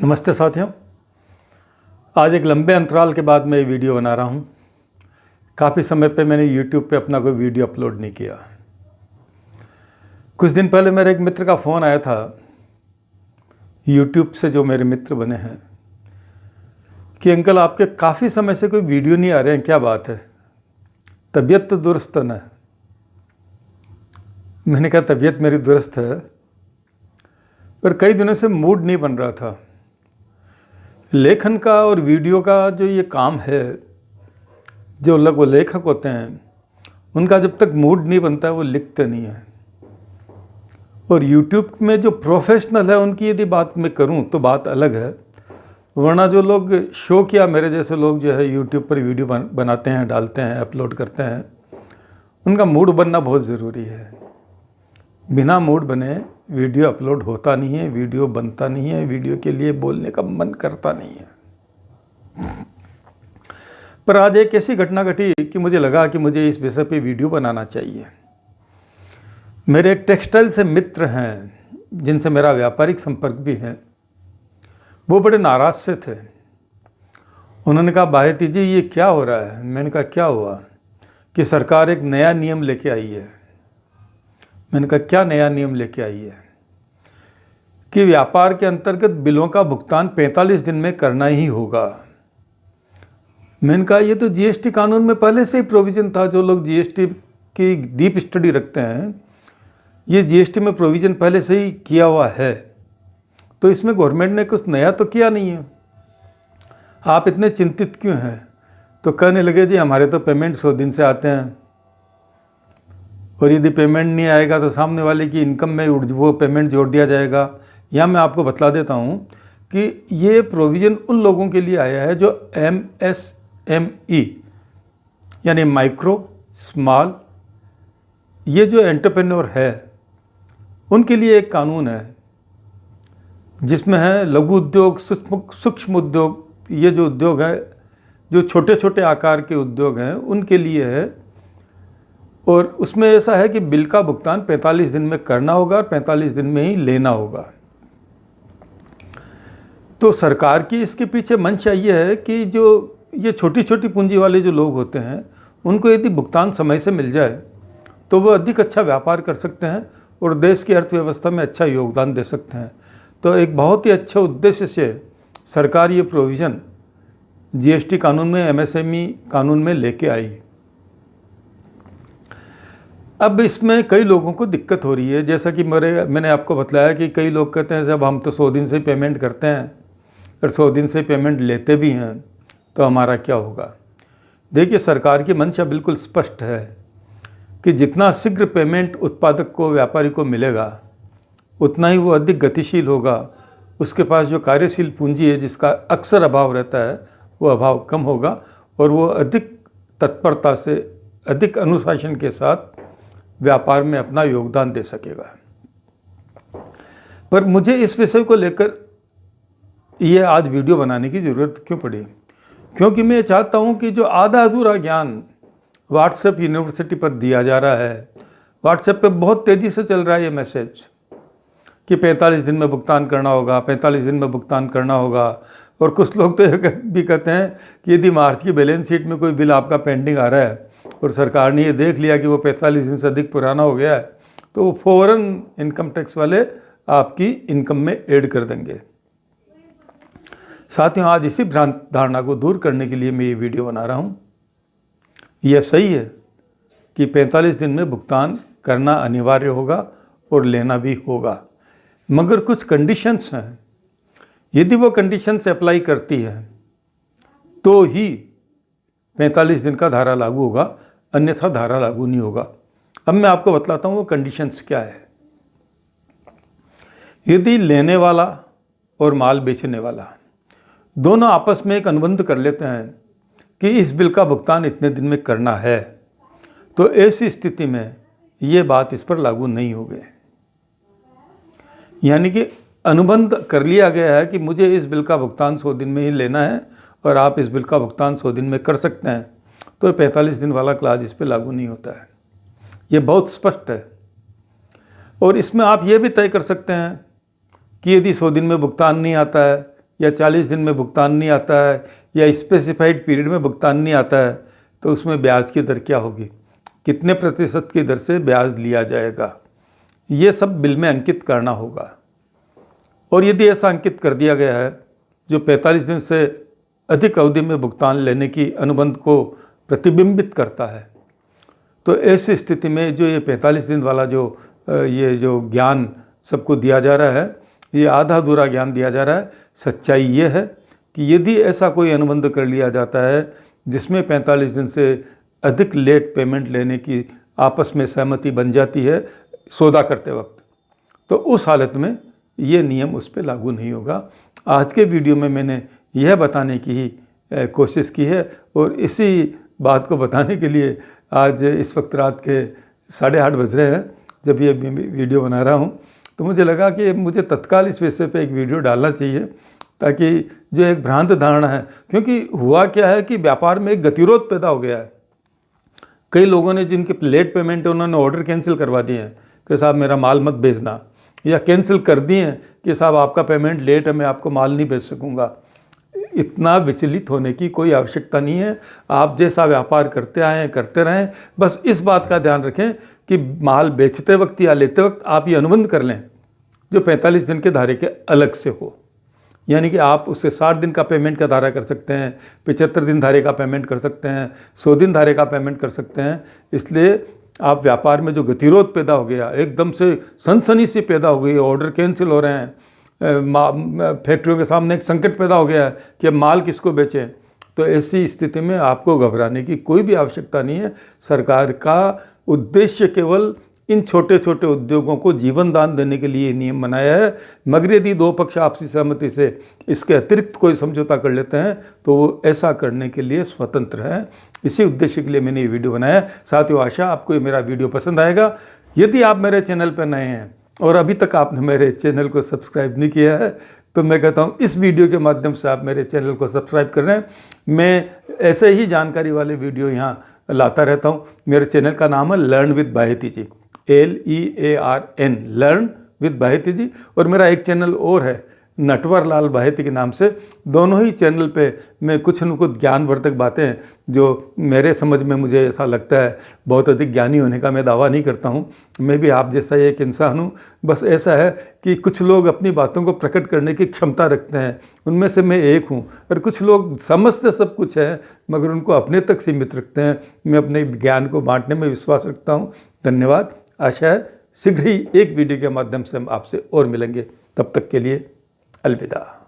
नमस्ते साथियों, आज एक लंबे अंतराल के बाद मैं ये वीडियो बना रहा हूँ। काफ़ी समय पे मैंने YouTube पे अपना कोई वीडियो अपलोड नहीं किया। कुछ दिन पहले मेरे एक मित्र का फ़ोन आया था, YouTube से जो मेरे मित्र बने हैं, कि अंकल आपके काफ़ी समय से कोई वीडियो नहीं आ रहे हैं, क्या बात है? तबीयत तो दुरुस्त है ना? मैंने कहा तबीयत मेरी दुरुस्त है, पर कई दिनों से मूड नहीं बन रहा था। लेखन का और वीडियो का जो ये काम है, जो लोग वो लेखक होते हैं, उनका जब तक मूड नहीं बनता है वो लिखते नहीं हैं। और YouTube में जो प्रोफेशनल है उनकी यदि बात मैं करूं तो बात अलग है, वरना जो लोग शौक या मेरे जैसे लोग जो है YouTube पर वीडियो बनाते हैं, डालते हैं, अपलोड करते हैं, उनका मूड बनना बहुत ज़रूरी है। बिना मूड बने वीडियो अपलोड होता नहीं है, वीडियो बनता नहीं है, वीडियो के लिए बोलने का मन करता नहीं है। पर आज एक ऐसी घटना घटी कि मुझे लगा कि मुझे इस विषय पे वीडियो बनाना चाहिए। मेरे एक टेक्सटाइल से मित्र हैं जिनसे मेरा व्यापारिक संपर्क भी है, वो बड़े नाराज़ से थे। उन्होंने कहा बाहेती जी ये क्या हो रहा है? मैंने कहा क्या हुआ? कि सरकार एक नया नियम लेके आई है। मैंने कहा क्या नया नियम लेके आई है? कि व्यापार के अंतर्गत बिलों का भुगतान 45 दिन में करना ही होगा। मैंने कहा ये तो जीएसटी कानून में पहले से ही प्रोविज़न था। जो लोग जीएसटी की डीप स्टडी रखते हैं, ये जीएसटी में प्रोविज़न पहले से ही किया हुआ है, तो इसमें गवर्नमेंट ने कुछ नया तो किया नहीं है। आप इतने चिंतित क्यों हैं? तो कहने लगे जी हमारे तो पेमेंट 100 दिन से आते हैं, और यदि पेमेंट नहीं आएगा तो सामने वाले की इनकम में वो पेमेंट जोड़ दिया जाएगा। यहाँ मैं आपको बतला देता हूँ कि ये प्रोविज़न उन लोगों के लिए आया है जो MSME यानी माइक्रो स्मॉल, ये जो एंटरप्रेन्योर है उनके लिए एक कानून है, जिसमें है लघु उद्योग, सूक्ष्म उद्योग। ये जो उद्योग है, जो छोटे छोटे आकार के उद्योग हैं, उनके लिए है। और उसमें ऐसा है कि बिल का भुगतान 45 दिन में करना होगा और 45 दिन में ही लेना होगा। तो सरकार की इसके पीछे मंशा ये है कि जो ये छोटी छोटी पूंजी वाले जो लोग होते हैं, उनको यदि भुगतान समय से मिल जाए तो वो अधिक अच्छा व्यापार कर सकते हैं और देश की अर्थव्यवस्था में अच्छा योगदान दे सकते हैं। तो एक बहुत ही अच्छे उद्देश्य से सरकार ये प्रोविज़न जीएसटी कानून में, MSME कानून में लेके आई। अब इसमें कई लोगों को दिक्कत हो रही है, जैसा कि मैंने आपको बतलाया कि कई लोग कहते हैं साहब हम तो 100 दिन से पेमेंट करते हैं और 100 दिन से पेमेंट लेते भी हैं, तो हमारा क्या होगा? देखिए सरकार की मंशा बिल्कुल स्पष्ट है कि जितना शीघ्र पेमेंट उत्पादक को, व्यापारी को मिलेगा, उतना ही वो अधिक गतिशील होगा। उसके पास जो कार्यशील पूंजी है जिसका अक्सर अभाव रहता है, वो अभाव कम होगा और वो अधिक तत्परता से, अधिक अनुशासन के साथ व्यापार में अपना योगदान दे सकेगा। पर मुझे इस विषय को लेकर ये आज वीडियो बनाने की ज़रूरत क्यों पड़ी? क्योंकि मैं चाहता हूँ कि जो आधा अधूरा ज्ञान व्हाट्सएप यूनिवर्सिटी पर दिया जा रहा है, व्हाट्सएप पे बहुत तेज़ी से चल रहा है ये मैसेज कि 45 दिन में भुगतान करना होगा, 45 दिन में भुगतान करना होगा। और कुछ लोग तो भी कहते हैं कि यदि मार्च की बैलेंस शीट में कोई बिल आपका पेंडिंग आ रहा है और सरकार ने ये देख लिया कि वो 45 दिन से अधिक पुराना हो गया है, तो वो फ़ौरन इनकम टैक्स वाले आपकी इनकम में ऐड कर देंगे। साथियों, आज इसी भ्रांत धारणा को दूर करने के लिए मैं ये वीडियो बना रहा हूँ। यह सही है कि 45 दिन में भुगतान करना अनिवार्य होगा और लेना भी होगा, मगर कुछ कंडीशंस हैं। यदि वो कंडीशंस अप्लाई करती है तो ही 45 दिन का धारा लागू होगा, अन्यथा धारा लागू नहीं होगा। अब मैं आपको बतलाता हूँ वो कंडीशंस क्या है। यदि लेने वाला और माल बेचने वाला दोनों आपस में एक अनुबंध कर लेते हैं कि इस बिल का भुगतान इतने दिन में करना है, तो ऐसी स्थिति में ये बात इस पर लागू नहीं होगी। यानी कि अनुबंध कर लिया गया है कि मुझे इस बिल का भुगतान 100 दिन में ही लेना है और आप इस बिल का भुगतान 100 दिन में कर सकते हैं, तो 45 दिन वाला क्लाज इस पर लागू नहीं होता है। ये बहुत स्पष्ट है। और इसमें आप ये भी तय कर सकते हैं कि यदि 100 दिन में भुगतान नहीं आता है या 40 दिन में भुगतान नहीं आता है या स्पेसिफाइड पीरियड में भुगतान नहीं आता है, तो उसमें ब्याज की दर क्या होगी, कितने प्रतिशत की दर से ब्याज लिया जाएगा, ये सब बिल में अंकित करना होगा। और यदि ऐसा अंकित कर दिया गया है जो 45 दिन से अधिक अवधि में भुगतान लेने की अनुबंध को प्रतिबिंबित करता है, तो ऐसी स्थिति में जो ये 45 दिन वाला ये जो ज्ञान सबको दिया जा रहा है, ये आधा अधूरा ज्ञान दिया जा रहा है। सच्चाई ये है कि यदि ऐसा कोई अनुबंध कर लिया जाता है जिसमें 45 दिन से अधिक लेट पेमेंट लेने की आपस में सहमति बन जाती है सौदा करते वक्त, तो उस हालत में ये नियम उस पर लागू नहीं होगा। आज के वीडियो में मैंने यह बताने की ही कोशिश की है और इसी बात को बताने के लिए आज इस वक्त रात के 8:30 बज रहे हैं जब ये वीडियो बना रहा हूँ, तो मुझे लगा कि मुझे तत्काल इस विषय पे एक वीडियो डालना चाहिए ताकि जो एक भ्रांत धारणा है, क्योंकि हुआ क्या है कि व्यापार में एक गतिरोध पैदा हो गया है। कई लोगों ने जिनके लेट पेमेंट है उन्होंने ऑर्डर कैंसिल करवा दिए हैं कि साहब मेरा माल मत भेजना, या कैंसिल कर दिए हैं कि साहब आपका पेमेंट लेट है, मैं आपको माल नहीं भेज सकूंगा। इतना विचलित होने की कोई आवश्यकता नहीं है। आप जैसा व्यापार करते आए हैं करते रहें, बस इस बात का ध्यान रखें कि माल बेचते वक्त या लेते वक्त आप ये अनुबंध कर लें जो 45 दिन के दायरे के अलग से हो। यानी कि आप उससे 60 दिन का पेमेंट का दायरा कर सकते हैं, 75 दिन दायरे का पेमेंट कर सकते हैं, 100 दिन दायरे का पेमेंट कर सकते हैं। इसलिए आप व्यापार में जो गतिरोध पैदा हो गया, एकदम से सनसनी सी पैदा हो गई, ऑर्डर कैंसिल हो रहे हैं, फैक्ट्रियों के सामने एक संकट पैदा हो गया है कि अब माल किसको बेचें, तो ऐसी स्थिति में आपको घबराने की कोई भी आवश्यकता नहीं है। सरकार का उद्देश्य केवल इन छोटे छोटे उद्योगों को जीवन दान देने के लिए नियम बनाया है, मगर यदि दो पक्ष आपसी सहमति से इसके अतिरिक्त कोई समझौता कर लेते हैं तो वो ऐसा करने के लिए स्वतंत्र हैं। इसी उद्देश्य के लिए मैंने ये वीडियो बनाया। साथियों, आशा आपको ये मेरा वीडियो पसंद आएगा। यदि आप मेरे चैनल पर नए हैं और अभी तक आपने मेरे चैनल को सब्सक्राइब नहीं किया है, तो मैं कहता हूँ इस वीडियो के माध्यम से आप मेरे चैनल को सब्सक्राइब कर रहे हैं। मैं ऐसे ही जानकारी वाले वीडियो यहाँ लाता रहता हूँ। मेरे चैनल का नाम है learn with Baheti ji, LEARN, learn with Baheti ji. और मेरा एक चैनल और है नटवर लाल बाहेती के नाम से। दोनों ही चैनल पे मैं कुछ न कुछ ज्ञानवर्धक बातें जो मेरे समझ में मुझे ऐसा लगता है, बहुत अधिक ज्ञानी होने का मैं दावा नहीं करता हूँ, मैं भी आप जैसा एक इंसान हूँ। बस ऐसा है कि कुछ लोग अपनी बातों को प्रकट करने की क्षमता रखते हैं, उनमें से मैं एक हूँ। और कुछ लोग समझते सब कुछ है मगर उनको अपने तक सीमित रखते हैं। मैं अपने ज्ञान को बांटने में विश्वास रखता हूँ। धन्यवाद। आशा है शीघ्र ही एक वीडियो के माध्यम से हम आपसे और मिलेंगे। तब तक के लिए अलविदा।